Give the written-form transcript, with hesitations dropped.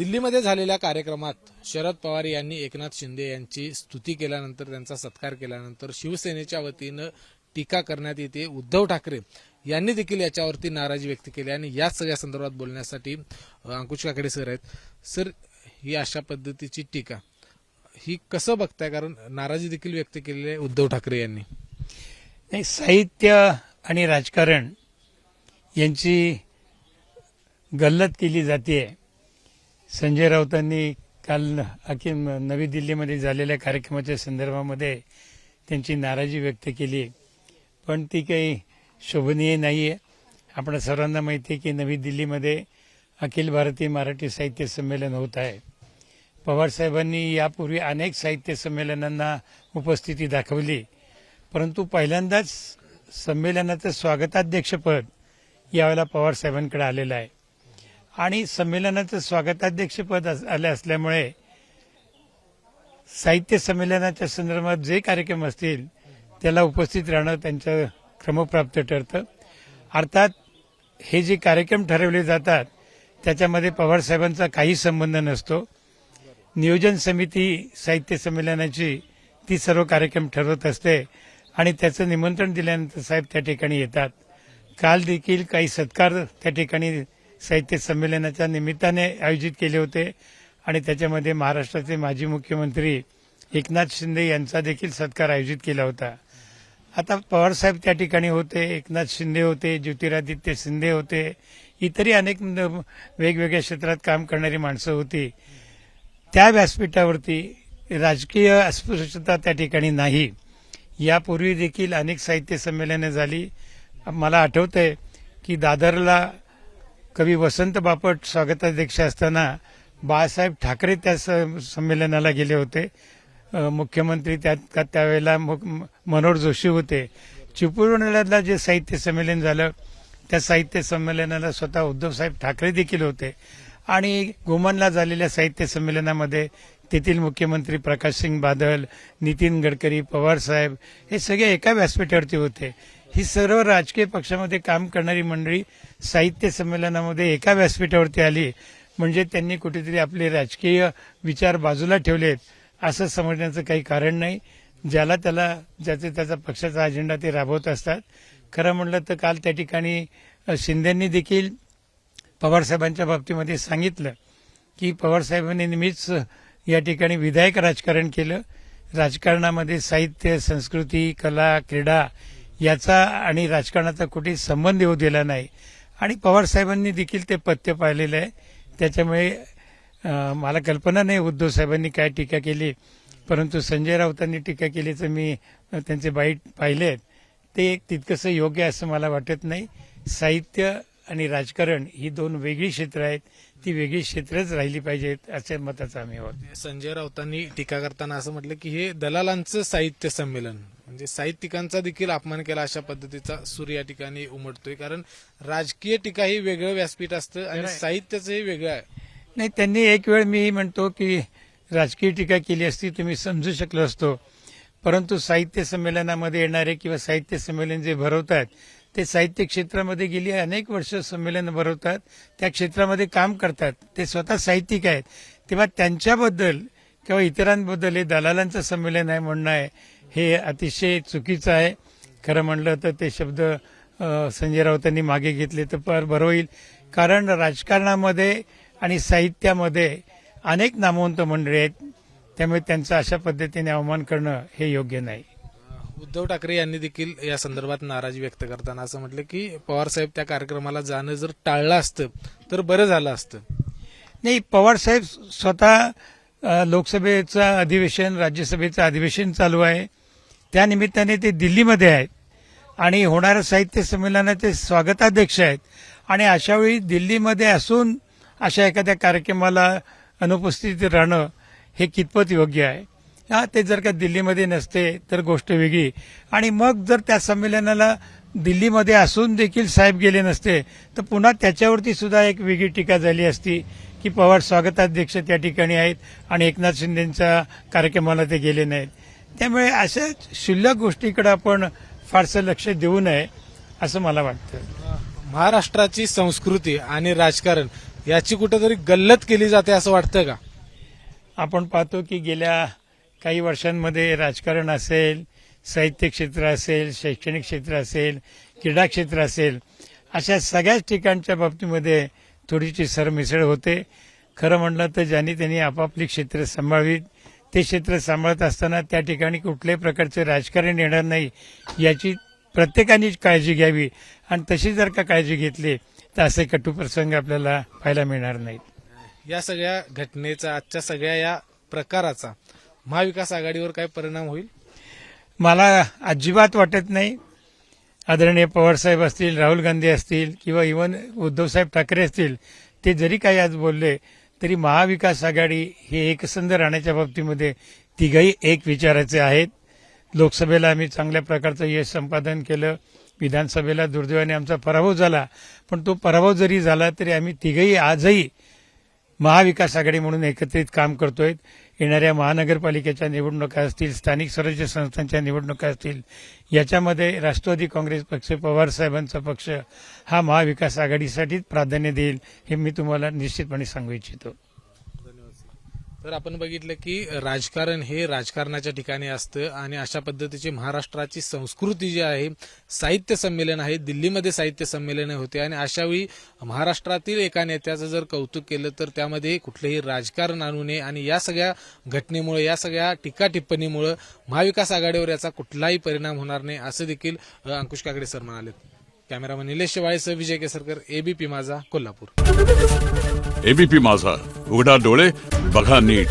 दिल्लीमध्ये झालेल्या कार्यक्रमात शरद पवार यांनी एकनाथ शिंदे यांची स्तुती केल्यानंतर त्यांचा सत्कार केल्यानंतर शिवसेनेच्या वतीनं टीका करण्यात येते। उद्धव ठाकरे यांनी देखील याच्यावरती नाराजी व्यक्त केली आणि याच सगळ्या संदर्भात बोलण्यासाठी अंकुश काकडे सर आहेत। सर, ही अशा पद्धतीची टीका ही कसं बघताय? कारण नाराजी देखील व्यक्त केलेली आहे उद्धव ठाकरे यांनी। नाही, साहित्य आणि राजकारण यांची गल्लत केली जाते। संजय राऊतांनी काल नवी दिल्लीमध्ये झालेल्या कार्यक्रमाच्या संदर्भामध्ये त्यांची नाराजी व्यक्त केली, पण ती काही शोभनीय नाही आहे। आपण सर्वांना माहिती आहे की नवी दिल्लीमध्ये अखिल भारतीय मराठी साहित्य संमेलन होत आहे। पवारसाहेबांनी यापूर्वी अनेक साहित्य संमेलनांना उपस्थिती दाखवली, परंतु पहिल्यांदाच संमेलनाचं स्वागताध्यक्षपद यावेळेला पवारसाहेबांकडे आलेलं आहे आणि संमेलनाचं स्वागताध्यक्षपद आले असल्यामुळे साहित्य संमेलनाच्या संदर्भात जे कार्यक्रम असतील त्याला उपस्थित राहणं त्यांचं क्रमप्राप्त ठरतं। अर्थात हे जे कार्यक्रम ठरवले जातात त्याच्यामध्ये पवारसाहेबांचा काही संबंध नसतो। नियोजन समिती साहित्य संमेलनाची ती सर्व कार्यक्रम ठरवत असते आणि त्याचं निमंत्रण दिल्यानंतर साहेब त्या ठिकाणी येतात। काल देखील काही सत्कार त्या ठिकाणी साहित्य संमेलनाच्या निमित्ताने आयोजित केले होते आणि त्याच्यामध्ये महाराष्ट्राचे माजी मुख्यमंत्री एकनाथ शिंदे यांचा देखील सत्कार आयोजित केला होता। आता पवारसाहेब त्या ठिकाणी होते, एकनाथ शिंदे होते, ज्योतिरादित्य शिंदे होते, इतरही अनेक वेगवेगळ्या क्षेत्रात काम करणारी माणसं होती। त्या व्यासपीठावरती राजकीय अस्पृश्यता त्या ठिकाणी नाही। यापूर्वी देखील अनेक साहित्य संमेलनं झाली। मला आठवतंय की दादरला कवी वसंत बापट स्वागताध्यक्ष असताना बाळासाहेब ठाकरे त्या संमेलनाला गेले होते। मुख्यमंत्री त्यावेळेला मनोहर जोशी होते। चिपळूणला जे साहित्य संमेलन झालं त्या साहित्य संमेलनाला स्वतः उद्धवसाहेब ठाकरे देखील होते आणि गोमनला झालेल्या साहित्य संमेलनामध्ये तेथील मुख्यमंत्री प्रकाशसिंग बादल, नितीन गडकरी, पवारसाहेब हे सगळे एका व्यासपीठावरती होते। ही सर्व राजकीय पक्षामध्ये काम करणारी मंडळी साहित्य संमेलनामध्ये एका व्यासपीठावरती आली म्हणजे त्यांनी कुठेतरी आपले राजकीय विचार बाजूला ठेवलेत असं समजण्याचं काही कारण नाही। ज्याला त्याला त्याचा पक्षाचा अजेंडा ते राबवत असतात। खरं म्हणलं तर काल त्या ठिकाणी शिंदेंनी देखील पवारसाहेबांच्या बाबतीमध्ये सांगितलं की पवारसाहेबांनी नेहमीच या ठिकाणी विधायक राजकारण केलं। राजकारणामध्ये साहित्य, संस्कृती, कला, क्रीडा याचा आणि राजकारणाचा कुठेही संबंध येऊ दिला नाही आणि पवारसाहेबांनी देखील ते पथ्य पाळलेलं आहे। त्याच्यामुळे मला कल्पना नाही उद्धव साहेबांनी काय टीका केली, परंतु संजय राऊतांनी टीका केल्याचं मी त्यांचे बाईट पाहिलेत, ते तितकंसं योग्य असं मला वाटत नाही। साहित्य आणि राजकारण ही दोन वेगळी क्षेत्र आहेत, ती वेगळी क्षेत्रच राहिली पाहिजेत अशा मताचं आम्ही आहोत। संजय राऊतांनी टीका करताना असं म्हटलं की हे दलालांचं साहित्य संमेलन म्हणजे साहित्यिकांचा देखील अपमान केला अशा पद्धतीचा सूर या ठिकाणी उमटतोय। कारण राजकीय टीका ही वेगळं व्यासपीठ असतं आणि साहित्याचंही वेगळं आहे। नाही, त्यांनी एक वेळ मी म्हणतो की राजकीय टीका केली असती तर मी समजू शकलो असतो, परंतु साहित्य संमेलनामध्ये येणारे किंवा साहित्य संमेलन जे भरवतात ते साहित्य क्षेत्रामध्ये गेली अनेक वर्ष संमेलन भरवतात, त्या क्षेत्रामध्ये काम करतात, ते स्वतः साहित्यिक आहेत। तेव्हा त्यांच्याबद्दल किंवा इतरांबद्दल हे दलालांचं संमेलन आहे म्हणणं आहे हे अतिशय चुकीचं आहे। खरं म्हणलं तर ते शब्द संजय राऊतांनी मागे घेतले तर बरं होईल, कारण राजकारणामध्ये आणि साहित्यामध्ये अनेक नामवंत मंडळी आहेत, त्यामुळे त्यांचं अशा पद्धतीने अवमान करणं हे योग्य नाही। उद्धव ठाकरे यांनी देखील या संदर्भात नाराजी व्यक्त करताना असं म्हटलं की पवारसाहेब त्या कार्यक्रमाला जाणं जर टाळलं असतं तर बरं झालं असतं। नाही, पवारसाहेब स्वतः लोकसभेचं अधिवेशन, राज्यसभेचं अधिवेशन चालू आहे, त्या निमित्ताने ते दिल्लीमध्ये आहेत आणि होणाऱ्या साहित्य संमेलनाचे स्वागताध्यक्ष आहेत आणि अशावेळी दिल्लीमध्ये असून अशा एखाद्या कार्यक्रमाला अनुपस्थित राहणं हे कितपत योग्य आहे? ते जर का दिल्लीमध्ये नसते तर गोष्ट वेगळी, आणि मग जर त्या संमेलनाला दिल्लीमध्ये असून देखील साहेब गेले नसते तर पुन्हा त्याच्यावरती सुद्धा एक वेगळी टीका झाली असती की पवार स्वागताध्यक्ष त्या ठिकाणी आहेत आणि एकनाथ शिंदेंच्या कार्यक्रमाला ते गेले नाहीत। त्यामुळे अशा क्षुल्लक गोष्टीकडे आपण फारसं लक्ष देऊ नये असं मला वाटतं। महाराष्ट्राची संस्कृती आणि राजकारण याची कुठेतरी गल्लत केली जाते असं वाटतं का? आपण पाहतो की गेल्या काही वर्षांमध्ये राजकारण असेल, साहित्य क्षेत्र असेल, शैक्षणिक क्षेत्र असेल, क्रीडा क्षेत्र असेल, अशा सगळ्याच ठिकाणच्या बाबतीमध्ये थोडीशी सरमिसळ होते. खरं म्हणलं तर ज्यांनी त्यांनी आपापली क्षेत्र सांभाळवीत, ते क्षेत्र सांभाळत असताना त्या ठिकाणी कुठल्याही प्रकारचे राजकारण येणार नाही याची प्रत्येकाने काळजी घ्यावी. आणि तशी जर का काळजी घेतली तर असे कटू प्रसंग आपल्याला पाहायला मिळणार नाहीत. या सगळ्या घटनेचा, आजच्या सगळ्या या प्रकाराचा महाविकास आघाडीवर काय परिणाम होईल? मला अजिबात वाटत नाही. आदरणीय पवारसाहेब असतील, राहुल गांधी असतील किंवा इव्हन उद्धवसाहेब ठाकरे असतील, ते जरी काही आज बोलले तरी महाविकास आघाडी हे एकसंध राहण्याच्या बाबतीमध्ये तिघही एक विचाराचे आहेत. लोकसभेला आम्ही चांगल्या प्रकारचं यश संपादन केलं, विधानसभेला दुर्दैवाने आमचा पराभव झाला, पण तो पराभव जरी झाला तरी आम्ही तिघही आजही महाविकास आघाडी म्हणून एकत्रित काम करतोय. येणाऱ्या महानगरपालिकेच्या निवडणुका असतील, स्थानिक स्वराज्य संस्थांच्या निवडणुका असतील, याच्यामध्ये राष्ट्रवादी काँग्रेस पक्ष, पवारसाहेबांचा पक्ष हा महाविकास आघाडीसाठीच प्राधान्य देईल हे मी तुम्हाला निश्चितपणे सांगू इच्छितो. तर आपण बघितलं की राजकारण हे राजकारणाच्या ठिकाणी असतं आणि अशा पद्धतीची महाराष्ट्राची संस्कृती जी आहे, साहित्य संमेलन आहे, दिल्लीमध्ये साहित्य संमेलन होते आणि अशावेळी महाराष्ट्रातील एका नेत्याचं जर कौतुक केलं तर त्यामध्ये कुठलेही राजकारण आणू नये आणि या सगळ्या घटनेमुळे, या सगळ्या टीका टिप्पणीमुळे महाविकास आघाडीवर याचा कुठलाही परिणाम होणार नाही असं देखील अंकुश काकडे सर म्हणाले. कॅमेरामन निलेश शेवाळेसह विजय केसरकर, एबीपी माझा, कोल्हापूर. एबीपी माझा, उघडा डोळे बघा नीट.